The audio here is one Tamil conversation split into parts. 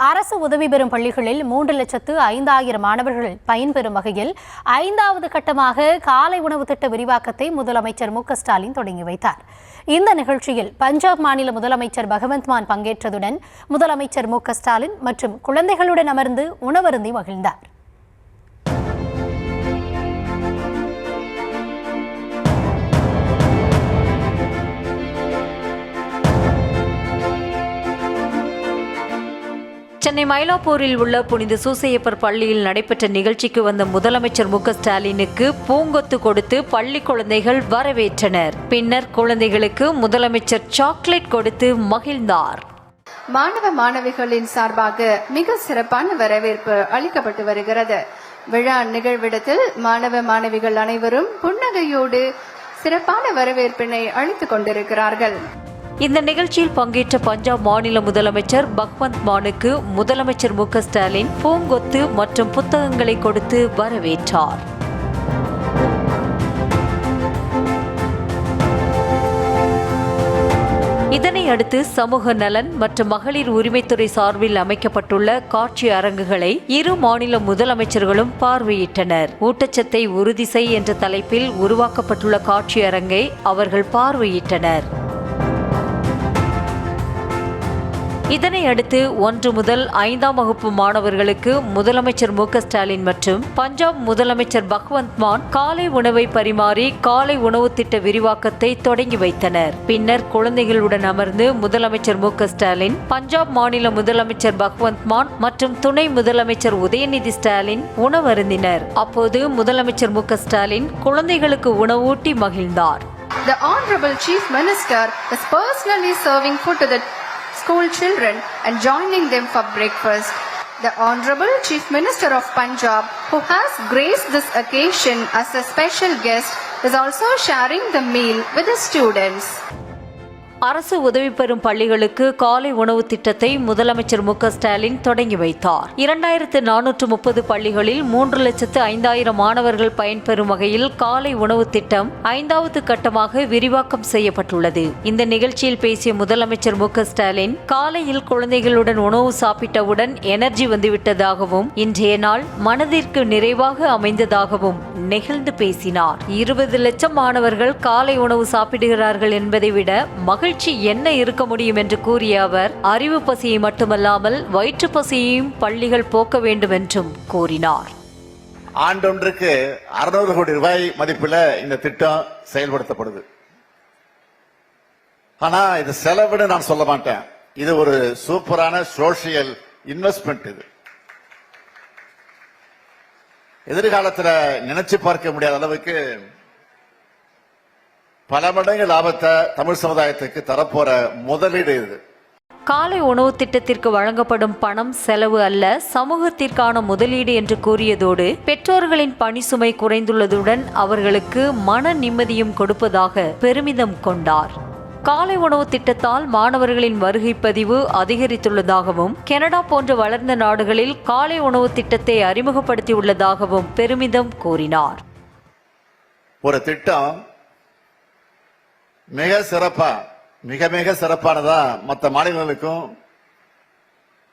அரசு உதவி பெறும் பள்ளிகளில் 3,05,000 மாணவர்கள் பயன்பெறும் வகையில் 5வது கட்டமாக காலை உணவு திட்ட விரிவாக்கத்தை முதலமைச்சர் மு.க.ஸ்டாலின் தொடங்கி வைத்தார். இந்த நிகழ்ச்சியில் பஞ்சாப் மாநில முதலமைச்சர் பகவந்த் மான் பங்கேற்றதுடன் முதலமைச்சர் மு.க.ஸ்டாலின் மற்றும் குழந்தைகளுடன் அமர்ந்து உணவருந்தி மகிழ்ந்தார். சென்னை மயிலாப்பூரில் உள்ள புனித சூசையப்பர் பள்ளியில் நடைபெற்ற நிகழ்ச்சிக்கு வந்த முதலமைச்சர் மு.க.ஸ்டாலினுக்கு பூங்கொத்து கொடுத்து பள்ளி குழந்தைகள் வரவேற்றனர். பின்னர் குழந்தைகளுக்கு முதலமைச்சர் சாக்லேட் கொடுத்து மகிழ்ந்தார். மாணவ மாணவிகளின் சார்பாக மிக சிறப்பான வரவேற்பு அளிக்கப்பட்டு வருகிறது. விழா நிகழ்விடத்தில் மாணவ மாணவிகள் அனைவரும் புன்னகையோடு சிறப்பான வரவேற்பினை அளித்துக் கொண்டிருக்கிறார்கள். இந்த நிகழ்ச்சியில் பங்கேற்ற பஞ்சாப் மாநில முதலமைச்சர் பகவந்த் மானுக்கு முதலமைச்சர் மு.க.ஸ்டாலின் பூங்கொத்து மற்றும் புத்தகங்களை கொடுத்து வரவேற்றார். இதனை அடுத்து சமூக நலன் மற்றும் மகளிர் உரிமைத்துறை சார்பில் அமைக்கப்பட்டுள்ள காட்சி அரங்குகளை இரு மாநில முதலமைச்சர்களும் பார்வையிட்டனர். ஊட்டச்சத்தை உறுதி செய் என்ற தலைப்பில் உருவாக்கப்பட்டுள்ள காட்சி அரங்கை அவர்கள் பார்வையிட்டனர். இதனை அடுத்து 1 முதல் 5ஆம் வகுப்பு மாணவர்களுக்கு முதலமைச்சர் மு.க.ஸ்டாலின் மற்றும் பஞ்சாப் முதலமைச்சர் பகவந்த் மான் காலை உணவை பரிமாறி காலை உணவு திட்ட விரிவாக்கத்தை தொடங்கி வைத்தனர். பின்னர் குழந்தைகளுடன் அமர்ந்து முதலமைச்சர் மு.க.ஸ்டாலின், பஞ்சாப் மாநில முதலமைச்சர் பகவந்த் மான் மற்றும் துணை முதலமைச்சர் உதயநிதி ஸ்டாலின் உணவருந்தினர். அப்போது முதலமைச்சர் மு.க.ஸ்டாலின் குழந்தைகளுக்கு உணவூட்டி மகிழ்ந்தார். The Honorable Chief Minister is personally serving food to the school children and joining them for breakfast. The Honorable Chief Minister of Punjab, who has graced this occasion as a special guest, is also sharing the meal with the students. அரசு உதவி பெறும் பள்ளிகளுக்கு காலை உணவு திட்டத்தை முதலமைச்சர் மு.க.ஸ்டாலின் தொடங்கி வைத்தார். 2430 பள்ளிகளில் 3,05,000 மாணவர்கள் பயன்பெறும் வகையில் காலை உணவு திட்டம் 5வது கட்டமாக விரிவாக்கம் செய்யப்பட்டுள்ளது. இந்த நிகழ்ச்சியில் பேசிய முதலமைச்சர் மு.க.ஸ்டாலின், காலையில் குழந்தைகளுடன் உணவு சாப்பிட்டவுடன் எனர்ஜி வந்துவிட்டதாகவும் இன்றைய நாள் மனதிற்கு நிறைவாக அமைந்ததாகவும் நெகிழ்ந்து பேசினார். 20 லட்சம் மாணவர்கள் காலை உணவு சாப்பிடுகிறார்கள் என்பதை விட மகிழ்ச்சி என்ன இருக்க முடியும் என்று கூறிய அவர், அறிவு பசியை மட்டுமல்லாமல் வயிற்று பசியையும் பள்ளிகள் போக்க வேண்டும் என்றும் கூறினார். ஆண்டொன்றுக்கு 600 கோடி ரூபாய் மதிப்பில் இந்த திட்டம் செயல்படுத்தப்படுது. ஆனா இது செலவுன்னு நான் சொல்ல மாட்டேன். இது ஒரு சூப்பரான சோசியல் இன்வெஸ்ட்மெண்ட். இது எதிர்காலத்தில் நினைச்சு பார்க்க முடியாத அளவுக்கு பல மடங்கு லாபத்தை தமிழ் சமுதாயத்துக்கு தரப்போற முதலீடு இது. காலை உணவு திட்டத்திற்கு வழங்கப்படும் பணம் செலவு அல்ல, சமூகத்திற்கான முதலீடு என்று கூறியதோடு பெற்றோர்களின் பணி சுமை குறைந்துள்ளதுடன் அவர்களுக்கு மன நிம்மதியும் கொடுப்பதாக பெருமிதம் கொண்டார். காலை உணவு திட்டத்தால் மாணவர்களின் வருகை பதிவு அதிகரித்துள்ளதாகவும் கனடா போன்ற வளர்ந்த நாடுகளில் காலை உணவு திட்டத்தை அறிமுகப்படுத்தியுள்ளதாகவும் பெருமிதம் கூறினார். ஒரு திட்டம் மிக சிறப்பா, மிக மிக சிறப்பானதா மற்ற மாநிலங்களுக்கும்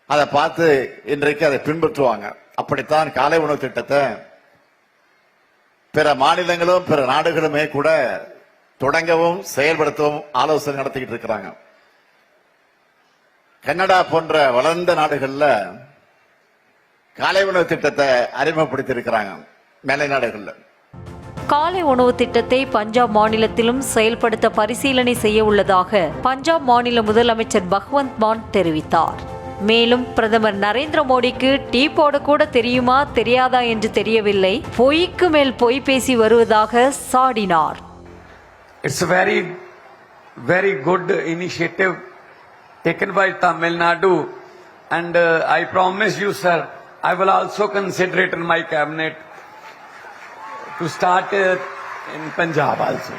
அதை பார்த்து இன்றைக்கு அதை பின்பற்றுவாங்க. அப்படித்தான் காலை உணவு திட்டத்தை பிற மாநிலங்களும் பிற நாடுகளுமே கூட தொடங்கவும் செயல்படுத்தவும் ஆலோசனை நடத்திக்கிட்டு இருக்கிறாங்க. கனடா போன்ற வளர்ந்த நாடுகள்ல காலை உணவு திட்டத்தை அறிமுகப்படுத்தி இருக்கிறாங்க. மேலை நாடுகள்ல காலை உணவு திட்டத்தை பஞ்சாப் மாநிலத்திலும் செயல்படுத்த பரிசீலனை செய்ய உள்ளதாக பஞ்சாப் மாநில முதலமைச்சர் பகவந்த் மான் தெரிவித்தார். மேலும் பிரதமர் நரேந்திர மோடிக்கு டீ போட கூட தெரியுமா தெரியாதா என்று தெரியவில்லை, பொய்க்கு மேல் பொய் பேசி வருவதாக சாடினார். It's a very, very good initiative taken by Tamil Nadu, and I promise you, sir, I will also consider it in my cabinet to start in Punjab also.